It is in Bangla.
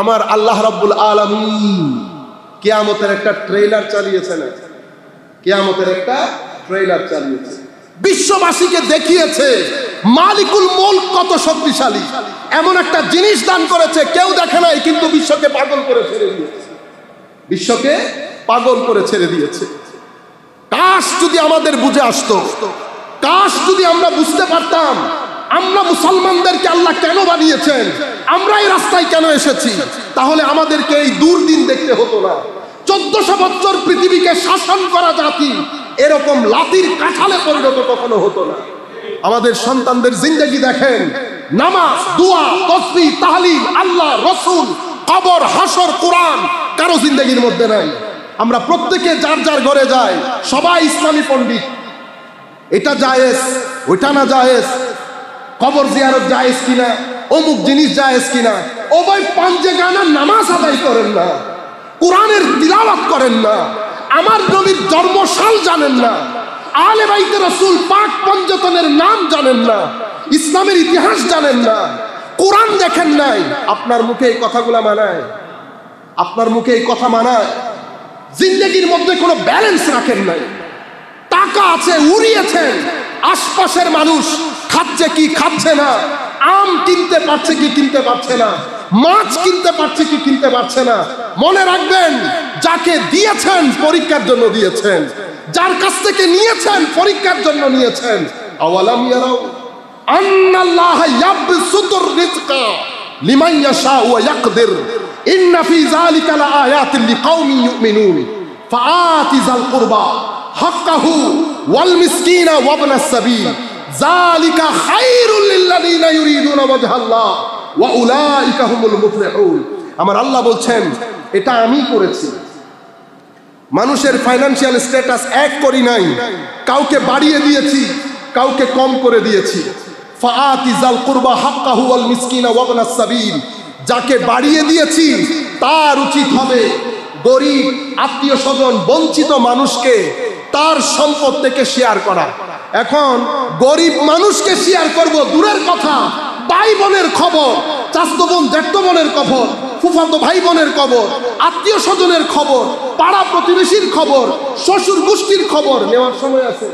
আমার আল্লাহ রাব্বুল আলামিন কিয়ামতের একটা ট্রেলার চালিয়েছেন। কিয়ামতের একটা ট্রেলার চালিয়েছে, বিশ্ববাসীকে দেখিয়েছে মালিকুল মুলক কত শক্তিশালী। এমন একটা জিনিস দান করেছে কেউ দেখে নাই, কিন্তু বিশ্বকে পাগল করে ছেড়ে দিয়েছে। বিশ্বকে পাগল করে ছেড়ে দিয়েছে। কাশ যদি আমাদের বুঝে আসতো, কাশ যদি আমরা বুঝতে পারতাম আমরা মুসলমানদেরকে আল্লাহ কেন বানিয়েছেন, আমরা এই রাস্তায় কেন এসেছি, তাহলে আমাদেরকে এই দুর্দিন দেখতে হতো না। 1400 বছর পৃথিবীকে শাসন করা জাতি এরকম লাতির কাঁঠালে পরিণত কখনো হতো না। আমাদের সন্তানদের জিন্দেগি দেখেন, নামাজ, দোয়া, তাসবিহ, তাহলিল, আল্লাহ, রসুল, কবর, হাসর, কোরআন কারো জিন্দেগির মধ্যে নাই। আমরা প্রত্যেকে যার যার ঘরে যাই, সবাই ইসলামী পণ্ডিত। এটা জায়েজ, ওইটা না জায়েজ, কবর জিয়ারত জায়েজ কিনা, অমুক জিনিস জায়েজ কিনা। ও ভাই পাঞ্জে গানা নামাজ আদায় করেন না, কোরআনের তিলাওয়াত করেন না, আমার নবীর জন্মসাল জানেন না, আলে বাইতে রাসূল পাক পঞ্জতনের নাম জানেন না, ইসলামের ইতিহাস জানেন না, কোরআন দেখেন নাই। আপনার মুখে এই কথাগুলো মানায়? আপনার মুখে এই কথা মানায়? জিন্দেগির মধ্যে কোনো ব্যালেন্স রাখেন নাই। টাকা আছে উড়িয়েছেন, আশপাশের মানুষ খাচ্ছে কি খাচ্ছে না, আম কিনতে পারছে কি কিনতে পারছে না, মাছ কিনতে পারছে কি কিনতে পারছে না। মনে রাখবেন, যাকে দিয়েছেন পরীক্ষার জন্য দিয়েছেন, যার কাছ থেকে নিয়েছেন পরীক্ষার জন্য নিয়েছেন। আওয়ালাম ইয়ারাউ আন্নাল্লাহ ইয়াবসুতুর রিজকা লিমান ইয়াশা ওয়া ইয়াকদির ইন্না ফি যালিকা লাআয়াতিন লিকাওমিন ইউমিনুন ফাআতি যাল কুরবা হাক্কাহু ওয়াল মিসকিনা ওয়া ইবনাস সাবিল যালিকা খায়রুল লিল্লাযিনা ইউরিদুনা ওয়াজহাল্লাহ ওয়া উলাইকা হুমুল মুফলিহুন। আমার আল্লাহ বলছেন, এটা আমি করেছি। মানুষের ফাইনান্সিয়াল স্ট্যাটাস এক করি নাই, কাউকে বাড়িয়ে দিয়েছি, কাউকে কম করে দিয়েছি। ফাআতি যাল কুরবা হাক্কাহু ওয়াল মিসকিনা ওয়া ইবনাস সাবিল, যাকে বাড়িয়ে দিয়েছি তার উচিত হবে গরিব, আত্মীয় স্বজন, বঞ্চিত মানুষকে তার সম্পদ থেকে শেয়ার করা। এখন গরিব মানুষকে শেয়ার করব দূরের কথা, ভাই বোনের খবর, চাচতো বোন জ্যাঠতো বোনের খবর, ফুফাতো ভাই বোনের খবর, আত্মীয় স্বজনের খবর, পাড়া প্রতিবেশীর খবর, শ্বশুর গোষ্ঠীর খবর নেওয়ার সময় আছে?